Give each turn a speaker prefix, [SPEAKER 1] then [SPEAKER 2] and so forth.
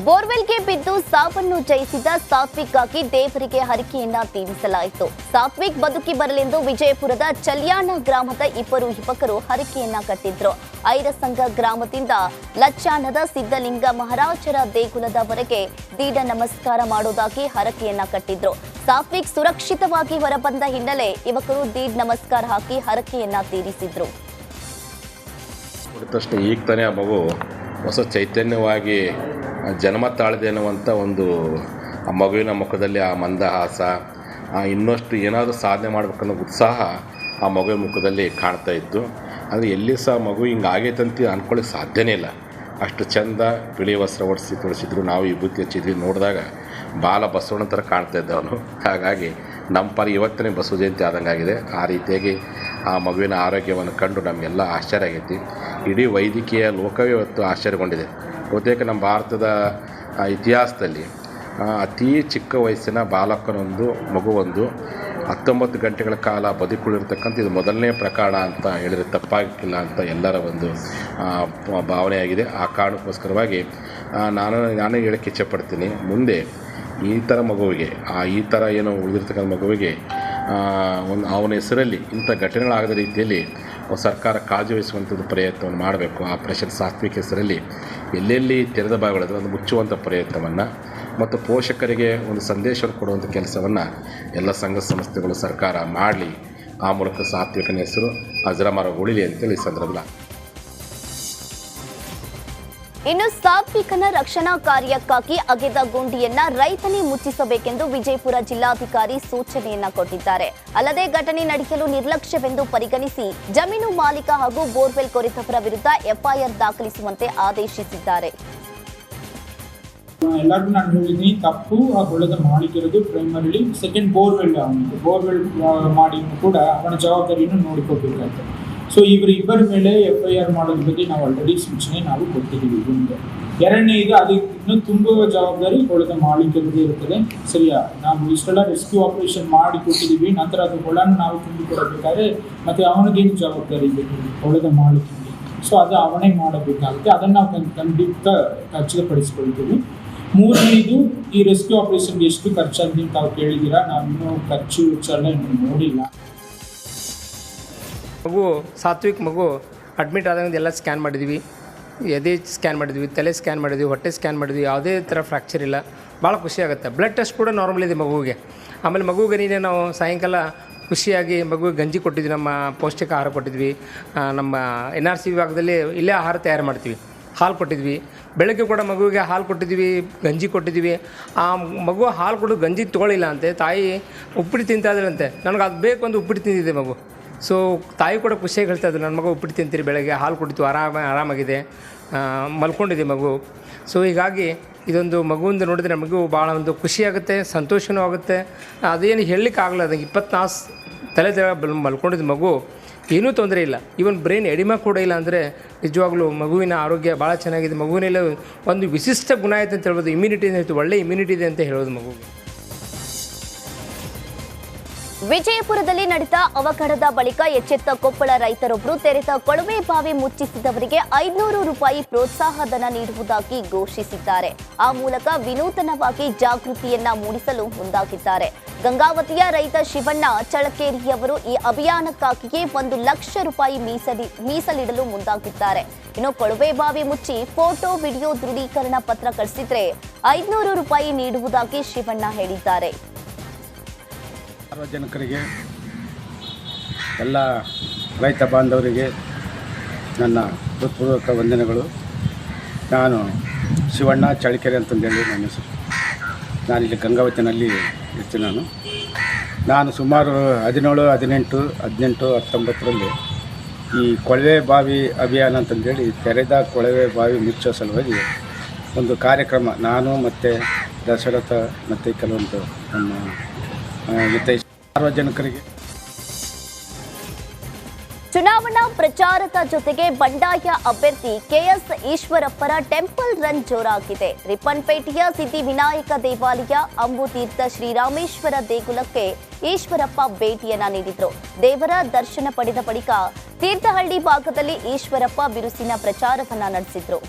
[SPEAKER 1] ಬೋರ್ವೆಲ್ಗೆ ಬಿದ್ದು ಸಾವನ್ನು ಜಯಿಸಿದ ಸಾತ್ವಿಕ್ಗಾಗಿ ದೇವರಿಗೆ ಹರಕೆಯನ್ನ ತೀರಿಸಲಾಯಿತು. ಸಾತ್ವಿಕ್ ಬದುಕಿ ಬರಲೆಂದು ವಿಜಯಪುರದ ಚಲ್ಯಾಣ ಗ್ರಾಮದ ಇಬ್ಬರು ಯುವಕರು ಹರಕೆಯನ್ನ ಕಟ್ಟಿದ್ರು. ಐರಸಂಗ ಗ್ರಾಮದಿಂದ ಲಚ್ಚಾಣದ ಸಿದ್ದಲಿಂಗ ಮಹಾರಾಜರ ದೇಗುಲದವರೆಗೆ ದೀಡ ನಮಸ್ಕಾರ ಮಾಡೋದಾಗಿ ಹರಕೆಯನ್ನ ಕಟ್ಟಿದ್ರು. ಸಾತ್ವಿಕ್ ಸುರಕ್ಷಿತವಾಗಿ ಹೊರಬಂದ ಹಿನ್ನೆಲೆ ಯುವಕರು ದೀಡ್ ನಮಸ್ಕಾರ ಹಾಕಿ ಹರಕೆಯನ್ನ ತೀರಿಸಿದ್ರು.
[SPEAKER 2] ಈಗ ತಾನೇ ಆ ಮಗು ಹೊಸ ಚೈತನ್ಯವಾಗಿ ಜನ್ಮ ತಾಳಿದೆ ಅನ್ನುವಂಥ ಒಂದು ಆ ಮಗುವಿನ ಮುಖದಲ್ಲಿ ಆ ಮಂದಹಾಸ, ಇನ್ನಷ್ಟು ಏನಾದರೂ ಸಾಧನೆ ಮಾಡಬೇಕನ್ನೋ ಉತ್ಸಾಹ ಆ ಮಗುವಿನ ಮುಖದಲ್ಲಿ ಕಾಣ್ತಾ ಇತ್ತು. ಅಂದರೆ ಎಲ್ಲಿ ಸಹ ಮಗು ಹಿಂಗೆ ಆಗೈತಂತ ಅಂದ್ಕೊಳ್ಳಿಕ್ಕೆ ಸಾಧ್ಯನೇ ಇಲ್ಲ. ಅಷ್ಟು ಚೆಂದ ಬಿಳಿ ವಸ್ತ್ರ ತೊಡಿಸಿದ್ರು. ನಾವು ವಿಭೂತಿ ಹಚ್ಚಿದ್ವಿ, ನೋಡಿದಾಗ ಬಾಲ ಬಸವಣ್ಣ ಥರ ಕಾಣ್ತಾ ಇದ್ದವನು. ಹಾಗಾಗಿ ನಮ್ಮ ಪಾರಿ ಇವತ್ತನೇ ಬಸವ ಜಯಂತಿ ಆದಂಗಾಗಿದೆ. ಆ ರೀತಿಯಾಗಿ ಆ ಮಗುವಿನ ಆರೋಗ್ಯವನ್ನು ಕಂಡು ನಮಗೆಲ್ಲ ಆಶ್ಚರ್ಯ ಆಗೈತಿ. ಇಡೀ ವೈದ್ಯಕೀಯ ಲೋಕವೇ ಇವತ್ತು ಆಶ್ಚರ್ಯಗೊಂಡಿದೆ. ಬಹುತೇಕ ನಮ್ಮ ಭಾರತದ ಇತಿಹಾಸದಲ್ಲಿ ಅತೀ ಚಿಕ್ಕ ವಯಸ್ಸಿನ ಬಾಲಕನೊಂದು ಮಗುವೊಂದು 19 ಗಂಟೆಗಳ ಕಾಲ ಬದುಕುಳಿರ್ತಕ್ಕಂಥ ಇದು ಮೊದಲನೇ ಪ್ರಕರಣ ಅಂತ ಹೇಳಿದರೆ ತಪ್ಪಾಗಿಲ್ಲ ಅಂತ ಎಲ್ಲರ ಒಂದು ಭಾವನೆಯಾಗಿದೆ. ಆ ಕಾರಣಕ್ಕೋಸ್ಕರವಾಗಿ ನಾನೇ ಹೇಳಕ್ಕೆ ಇಚ್ಛೆಪಡ್ತೀನಿ, ಮುಂದೆ ಈ ಥರ ಮಗುವಿಗೆ ಈ ಥರ ಏನೋ ಉಳಿದಿರ್ತಕ್ಕಂಥ ಮಗುವಿಗೆ ಅವನ ಹೆಸರಲ್ಲಿ ಇಂಥ ಘಟನೆಗಳಾಗದ ರೀತಿಯಲ್ಲಿ ಸರ್ಕಾರ ಕಾಳಜಿ ವಹಿಸುವಂಥದ್ದು ಪ್ರಯತ್ನವನ್ನು ಮಾಡಬೇಕು. ಆಪರೇಷನ್ ಸಾತ್ವಿಕ್ ಹೆಸರಲ್ಲಿ ಎಲ್ಲೆಲ್ಲಿ ತೆರೆದ ಭಾಗಗಳಿದ್ರೆ ಅದು ಮುಚ್ಚುವಂಥ ಪ್ರಯತ್ನವನ್ನು ಮತ್ತು ಪೋಷಕರಿಗೆ ಒಂದು ಸಂದೇಶವನ್ನು ಕೊಡುವಂಥ ಕೆಲಸವನ್ನು ಎಲ್ಲ ಸಂಘ ಸಂಸ್ಥೆಗಳು ಸರ್ಕಾರ ಮಾಡಲಿ. ಆ ಮೂಲಕ ಸಾತ್ವಿಕನ ಹೆಸರು ಅಜರಾಮರ ಉಳಿಲಿ ಅಂತೇಳಿ ಈ ಸಂದರ್ಭದಲ್ಲಿ.
[SPEAKER 1] ಇನ್ನು ಸಾತ್ವಿಕನ ರಕ್ಷಣಾ ಕಾರ್ಯಕ್ಕಾಗಿ ಅಗೆದ ಗುಂಡಿಯನ್ನ ರೈತನೇ ಮುಚ್ಚಿಸಬೇಕೆಂದು ವಿಜಯಪುರ ಜಿಲ್ಲಾಧಿಕಾರಿ ಸೂಚನೆಯನ್ನ ಕೊಟ್ಟಿದ್ದಾರೆ. ಅಲ್ಲದೆ ಘಟನೆ ನಡೆಯಲು ನಿರ್ಲಕ್ಷ್ಯವೆಂದು ಪರಿಗಣಿಸಿ ಜಮೀನು ಮಾಲೀಕ ಹಾಗೂ ಬೋರ್ವೆಲ್ ಕೊರೆತವರ ವಿರುದ್ಧ ಎಫ್ಐಆರ್ ದಾಖಲಿಸುವಂತೆ ಆದೇಶಿಸಿದ್ದಾರೆ.
[SPEAKER 3] ಎಲ್ಲರಿಗೂ ನಾನು ಹೇಳಿದ್ದೀನಿ, ತಪ್ಪು ಆ ಹೊಲದ ಮಾಲೀಕರದು ಪ್ರೈಮರಿಲಿ. ಸೆಕೆಂಡ್ ಬೋರ್ವೆಲ್ ಮಾಡಿ ಕೂಡ ಅವನ ಜವಾಬ್ದಾರಿಯನ್ನು ನೋಡಿಕೊಳ್ಬೇಕಾಗ್ತದೆ. ಸೊ ಇಬ್ಬರ ಮೇಲೆ FIR ಮಾಡೋದ್ರ ಬಗ್ಗೆ ನಾವು ಆಲ್ರೆಡಿ ಸೂಚನೆ ಕೊಟ್ಟಿದ್ದೀವಿ. ಮುಂದೆ ಎರಡನೇದು ಅದಕ್ಕೆ ಇನ್ನೂ ತುಂಬುವ ಜವಾಬ್ದಾರಿ ಹೊಲದ ಮಾಲೀಕರದೇ ಇರ್ತದೆ. ಸರಿಯಾ, ನಾವು ಇಷ್ಟೆಲ್ಲ ರೆಸ್ಕ್ಯೂ ಆಪರೇಷನ್ ಮಾಡಿ ಕೊಟ್ಟಿದ್ದೀವಿ, ನಂತರ ಅದು ಹೊಲನ ನಾವು ತುಂಬಿಕೊಡಬೇಕಾದ್ರೆ ಮತ್ತೆ ಅವನಿಗೇನು ಜವಾಬ್ದಾರಿ ಇದೆ ಹೊಲದ ಮಾಲೀಕರಿಗೆ. ಸೊ ಅದು ಅವನೇ ಮಾಡಬೇಕಾಗುತ್ತೆ. ಅದನ್ನು ನಾವು ಖಂಡಿತ ಖಚಿತಪಡಿಸ್ಕೊಳ್ತೀವಿ. ಮೂರನೇದು, ಈ ರೆಸ್ಕ್ಯೂ ಆಪರೇಷನ್ಗೆ ಎಷ್ಟು ಖರ್ಚಾಗಿದೆ ಅಂತ ತಾವು ಕೇಳಿದ್ದೀರಾ. ನಾವಿನ್ನೂ ಖರ್ಚು ವೆಚ್ಚ ಇನ್ನೂ ನೋಡಿಲ್ಲ.
[SPEAKER 4] ಮಗು ಸಾತ್ವಿಕ್ ಮಗು ಅಡ್ಮಿಟ್ ಆದಾಗ ಎಲ್ಲ ಸ್ಕ್ಯಾನ್ ಮಾಡಿದ್ವಿ, ಎದೆ ಸ್ಕ್ಯಾನ್ ಮಾಡಿದ್ವಿ, ತಲೆ ಸ್ಕ್ಯಾನ್ ಮಾಡಿದ್ವಿ, ಹೊಟ್ಟೆ ಸ್ಕ್ಯಾನ್ ಮಾಡಿದ್ವಿ. ಯಾವುದೇ ಥರ ಫ್ರ್ಯಾಕ್ಚರ್ ಇಲ್ಲ. ಭಾಳ ಖುಷಿಯಾಗುತ್ತೆ. ಬ್ಲಡ್ ಟೆಸ್ಟ್ ಕೂಡ ನಾರ್ಮಲ್ ಇದೆ ಮಗುವಿಗೆ. ಆಮೇಲೆ ಮಗುವಿಗೆ ನೀನೇ ನಾವು ಸಾಯಂಕಾಲ ಖುಷಿಯಾಗಿ ಮಗುವಿಗೆ ಗಂಜಿ ಕೊಟ್ಟಿದ್ವಿ, ನಮ್ಮ ಪೌಷ್ಟಿಕ ಆಹಾರ ಕೊಟ್ಟಿದ್ವಿ. ನಮ್ಮ NRC ವಿಭಾಗದಲ್ಲಿ ಇಲ್ಲೇ ಆಹಾರ ತಯಾರು ಮಾಡ್ತೀವಿ. ಹಾಲು ಕೊಟ್ಟಿದ್ವಿ. ಬೆಳಗ್ಗೆ ಕೂಡ ಮಗುವಿಗೆ ಹಾಲು ಕೊಟ್ಟಿದ್ವಿ, ಗಂಜಿ ಕೊಟ್ಟಿದ್ವಿ. ಆ ಮಗು ಹಾಲು ಕೊಡೋದು ಗಂಜಿ ತೊಗೊಳ್ಳಿಲ್ಲ ಅಂತೆ, ತಾಯಿ ಉಪ್ಪಿಟ್ಟು ತಿಂತಾಯಿದ್ರಂತೆ. ನನಗೆ ಅದು ಬೇಕು ಒಂದು ಉಪ್ಪಿಟ್ಟು ತಿಂದಿದೆ ಮಗು. ಸೊ ತಾಯಿ ಕೂಡ ಖುಷಿಯಾಗಿ ಹೇಳ್ತಾಯಿದ್ರು, ನನ್ನ ಮಗು ಉಪ್ಪಿಟ್ಟು ತಿಂತೀರಿ, ಬೆಳಗ್ಗೆ ಹಾಲು ಕುಡಿತು, ಆರಾಮಾಗಿದೆ, ಮಲ್ಕೊಂಡಿದೆ ಮಗು. ಸೊ ಹೀಗಾಗಿ ಇದೊಂದು ಮಗುವಿಂದ ನೋಡಿದರೆ ನಮಗೂ ಭಾಳ ಒಂದು ಖುಷಿಯಾಗುತ್ತೆ, ಸಂತೋಷವೂ ಆಗುತ್ತೆ. ಅದೇನು ಹೇಳಲಿಕ್ಕಾಗಲ್ಲ. ಅದಕ್ಕೆ 24 ತಲೆ ಮಲ್ಕೊಂಡಿದ್ದ ಮಗು, ಏನೂ ತೊಂದರೆ ಇಲ್ಲ. ಈವನ್ ಬ್ರೈನ್ ಎಡಿಮಾ ಕೂಡ ಇಲ್ಲ. ಅಂದರೆ ನಿಜವಾಗ್ಲೂ ಮಗುವಿನ ಆರೋಗ್ಯ ಭಾಳ ಚೆನ್ನಾಗಿದೆ. ಮಗುವಿನೆಲ್ಲ ಒಂದು ವಿಶಿಷ್ಟ ಗುಣ ಐತೆ ಅಂತ ಹೇಳ್ಬೋದು. ಇಮ್ಯುನಿಟಿ ಇದೆ, ಒಳ್ಳೆ ಇಮ್ಯುನಿಟಿ ಇದೆ ಅಂತ ಹೇಳೋದು ಮಗುವಿಗೆ.
[SPEAKER 1] ವಿಜಯಪುರದಲ್ಲಿ ನಡೆದ ಅವಘಡದ ಬಳಿಕ ಎಚ್ಚೆತ್ತ ಕೊಪ್ಪಳ ರೈತರೊಬ್ಬರು ತೆರೆದ ಕೊಳವೆ ಬಾವಿ ಮುಚ್ಚಿಸಿದವರಿಗೆ 500 ರೂಪಾಯಿ ಪ್ರೋತ್ಸಾಹಧನ ನೀಡುವುದಾಗಿ ಘೋಷಿಸಿದ್ದಾರೆ. ಆ ಮೂಲಕ ವಿನೂತನವಾಗಿ ಜಾಗೃತಿಯನ್ನ ಮೂಡಿಸಲು ಮುಂದಾಗಿದ್ದಾರೆ. ಗಂಗಾವತಿಯ ರೈತ ಶಿವಣ್ಣ ಚಳಕೇರಿಯವರು ಈ ಅಭಿಯಾನಕ್ಕಾಗಿಯೇ 1 ಲಕ್ಷ ರೂಪಾಯಿ ಮೀಸಲಿಡಲು ಮುಂದಾಗಿದ್ದಾರೆ. ಇನ್ನು ಕೊಳವೆ ಬಾವಿ ಮುಚ್ಚಿ ಫೋಟೋ ವಿಡಿಯೋ ದೃಢೀಕರಣ ಪತ್ರ ಕಳಿಸಿದ್ರೆ 500 ರೂಪಾಯಿ ನೀಡುವುದಾಗಿ ಶಿವಣ್ಣ ಹೇಳಿದ್ದಾರೆ.
[SPEAKER 5] ಸಾರ್ವಜನಿಕರಿಗೆ, ಎಲ್ಲ ರೈತ ಬಾಂಧವರಿಗೆ ನನ್ನ ಹೃತ್ಪೂರ್ವಕ ವಂದನೆಗಳು. ನಾನು ಶಿವಣ್ಣ ಚಳಕೆರೆ ಅಂತಂದೇಳಿ ನನ್ನ ಹೆಸರು. ನಾನಿಲ್ಲಿ ಗಂಗಾವತಿನಲ್ಲಿ ಇರ್ತೀನಿ. ನಾನು ಸುಮಾರು 17, 18, 18, 19ರಲ್ಲಿ ಈ ಕೊಳವೆ ಬಾವಿ ಅಭಿಯಾನ ಅಂತಂದೇಳಿ ತೆರೆದ ಕೊಳವೆ ಬಾವಿ ಮುಚ್ಚೋ ಸಲುವಾಗಿ ಒಂದು ಕಾರ್ಯಕ್ರಮ ನಾನು ಮತ್ತು ದಶರಥ ಮತ್ತು ಕೆಲವೊಂದು ನಮ್ಮ ಮತ್ತು ಸಾರ್ವಜನಿಕರಿಗೆ
[SPEAKER 1] ಚುನಾವಣಾ ಪ್ರಚಾರದ ಜೊತೆಗೆ ಬಂಡಾಯ ಅಭ್ಯರ್ಥಿ KS ಈಶ್ವರಪ್ಪರ ಟೆಂಪಲ್ ರನ್ ಜೋರಾಗಿದೆ. ರಿಪ್ಪನ್ಪೇಟೆಯ ಸಿದ್ಧಿವಿನಾಯಕ ದೇವಾಲಯ, ಅಂಬುತೀರ್ಥ ಶ್ರೀರಾಮೇಶ್ವರ ದೇಗುಲಕ್ಕೆ ಈಶ್ವರಪ್ಪ ಭೇಟಿಯನ್ನ ನೀಡಿದ್ರು. ದೇವರ ದರ್ಶನ ಪಡೆದ ಬಳಿಕ ತೀರ್ಥಹಳ್ಳಿ ಭಾಗದಲ್ಲಿ ಈಶ್ವರಪ್ಪ ಬಿರುಸಿನ ಪ್ರಚಾರವನ್ನ ನಡೆಸಿದ್ರು.